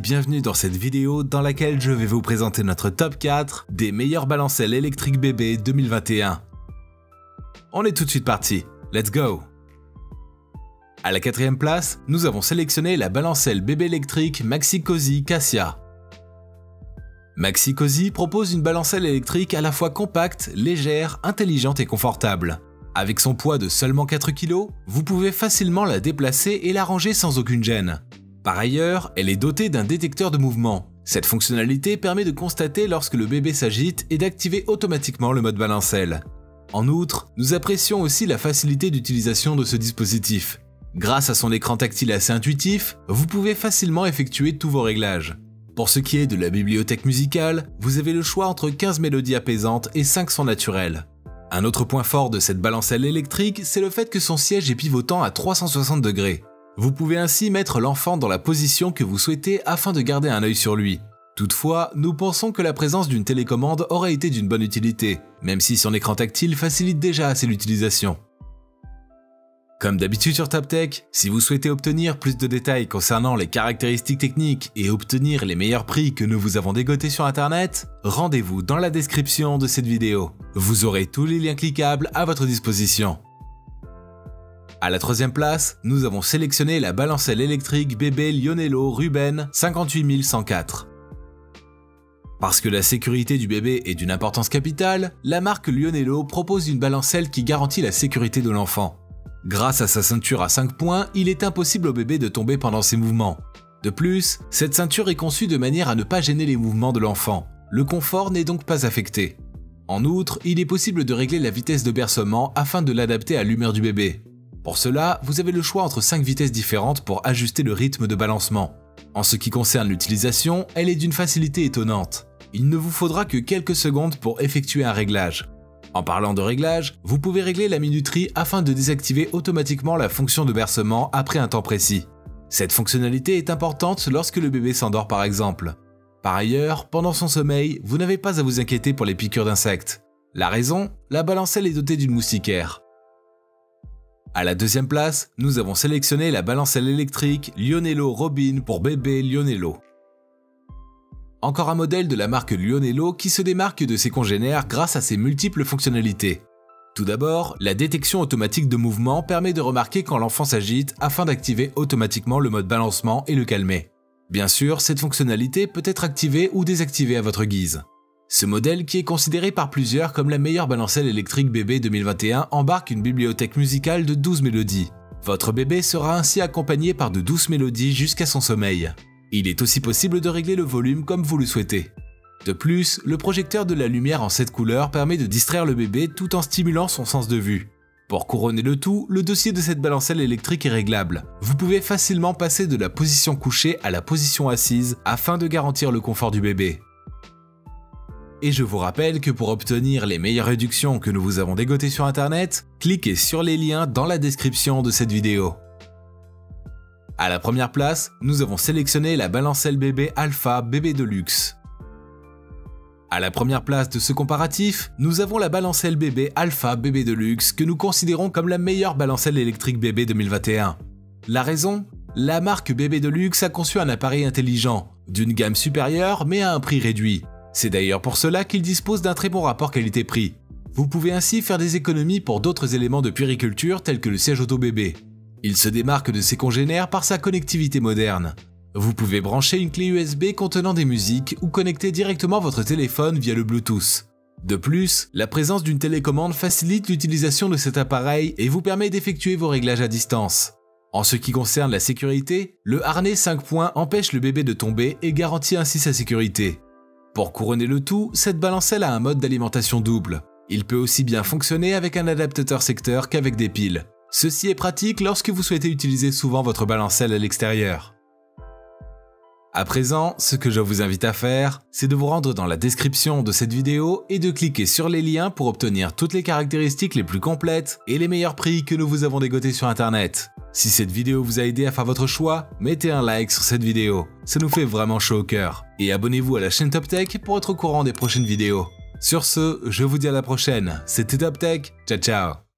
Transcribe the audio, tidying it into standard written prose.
bienvenue dans cette vidéo dans laquelle je vais vous présenter notre top 4 des meilleures balancelles électriques bébés 2021. On est tout de suite parti, let's go! À la 4ème place, nous avons sélectionné la balancelle bébé électrique Maxi-Cosi Cassia. Maxi-Cosi propose une balancelle électrique à la fois compacte, légère, intelligente et confortable. Avec son poids de seulement 4 kg, vous pouvez facilement la déplacer et la ranger sans aucune gêne. Par ailleurs, elle est dotée d'un détecteur de mouvement. Cette fonctionnalité permet de constater lorsque le bébé s'agite et d'activer automatiquement le mode balancelle. En outre, nous apprécions aussi la facilité d'utilisation de ce dispositif. Grâce à son écran tactile assez intuitif, vous pouvez facilement effectuer tous vos réglages. Pour ce qui est de la bibliothèque musicale, vous avez le choix entre 15 mélodies apaisantes et 5 sons naturels. Un autre point fort de cette balancelle électrique, c'est le fait que son siège est pivotant à 360 degrés. Vous pouvez ainsi mettre l'enfant dans la position que vous souhaitez afin de garder un œil sur lui. Toutefois, nous pensons que la présence d'une télécommande aurait été d'une bonne utilité, même si son écran tactile facilite déjà assez l'utilisation. Comme d'habitude sur TapTech, si vous souhaitez obtenir plus de détails concernant les caractéristiques techniques et obtenir les meilleurs prix que nous vous avons dégotés sur internet, rendez-vous dans la description de cette vidéo. Vous aurez tous les liens cliquables à votre disposition. À la 3ème place, nous avons sélectionné la balancelle électrique bébé Lionello Ruben 58104. Parce que la sécurité du bébé est d'une importance capitale, la marque Lionello propose une balancelle qui garantit la sécurité de l'enfant. Grâce à sa ceinture à 5 points, il est impossible au bébé de tomber pendant ses mouvements. De plus, cette ceinture est conçue de manière à ne pas gêner les mouvements de l'enfant. Le confort n'est donc pas affecté. En outre, il est possible de régler la vitesse de bercement afin de l'adapter à l'humeur du bébé. Pour cela, vous avez le choix entre 5 vitesses différentes pour ajuster le rythme de balancement. En ce qui concerne l'utilisation, elle est d'une facilité étonnante. Il ne vous faudra que quelques secondes pour effectuer un réglage. En parlant de réglage, vous pouvez régler la minuterie afin de désactiver automatiquement la fonction de bercement après un temps précis. Cette fonctionnalité est importante lorsque le bébé s'endort par exemple. Par ailleurs, pendant son sommeil, vous n'avez pas à vous inquiéter pour les piqûres d'insectes. La raison, la balancelle est dotée d'une moustiquaire. À la 2ème place, nous avons sélectionné la balancelle électrique Lionello Robin pour bébé Lionello. Encore un modèle de la marque Lionello qui se démarque de ses congénères grâce à ses multiples fonctionnalités. Tout d'abord, la détection automatique de mouvement permet de remarquer quand l'enfant s'agite afin d'activer automatiquement le mode balancement et le calmer. Bien sûr, cette fonctionnalité peut être activée ou désactivée à votre guise. Ce modèle, qui est considéré par plusieurs comme la meilleure balancelle électrique bébé 2021, embarque une bibliothèque musicale de 12 mélodies. Votre bébé sera ainsi accompagné par de douces mélodies jusqu'à son sommeil. Il est aussi possible de régler le volume comme vous le souhaitez. De plus, le projecteur de la lumière en 7 couleurs permet de distraire le bébé tout en stimulant son sens de vue. Pour couronner le tout, le dossier de cette balancelle électrique est réglable. Vous pouvez facilement passer de la position couchée à la position assise afin de garantir le confort du bébé. Et je vous rappelle que pour obtenir les meilleures réductions que nous vous avons dégotées sur internet, cliquez sur les liens dans la description de cette vidéo. À la 1re place, nous avons sélectionné la balancelle bébé Alpha bébé de luxe. À la 1re place de ce comparatif, nous avons la balancelle bébé Alpha bébé de luxe que nous considérons comme la meilleure balancelle électrique bébé 2021. La raison ? La marque Bébé de luxe a conçu un appareil intelligent, d'une gamme supérieure mais à un prix réduit. C'est d'ailleurs pour cela qu'il dispose d'un très bon rapport qualité-prix. Vous pouvez ainsi faire des économies pour d'autres éléments de puériculture tels que le siège auto-bébé. Il se démarque de ses congénères par sa connectivité moderne. Vous pouvez brancher une clé USB contenant des musiques ou connecter directement votre téléphone via le Bluetooth. De plus, la présence d'une télécommande facilite l'utilisation de cet appareil et vous permet d'effectuer vos réglages à distance. En ce qui concerne la sécurité, le harnais 5 points empêche le bébé de tomber et garantit ainsi sa sécurité. Pour couronner le tout, cette balancelle a un mode d'alimentation double. Il peut aussi bien fonctionner avec un adaptateur secteur qu'avec des piles. Ceci est pratique lorsque vous souhaitez utiliser souvent votre balancelle à l'extérieur. À présent, ce que je vous invite à faire, c'est de vous rendre dans la description de cette vidéo et de cliquer sur les liens pour obtenir toutes les caractéristiques les plus complètes et les meilleurs prix que nous vous avons dégotés sur internet. Si cette vidéo vous a aidé à faire votre choix, mettez un like sur cette vidéo, ça nous fait vraiment chaud au cœur. Et abonnez-vous à la chaîne TopTech pour être au courant des prochaines vidéos. Sur ce, je vous dis à la prochaine, c'était TopTech, ciao ciao.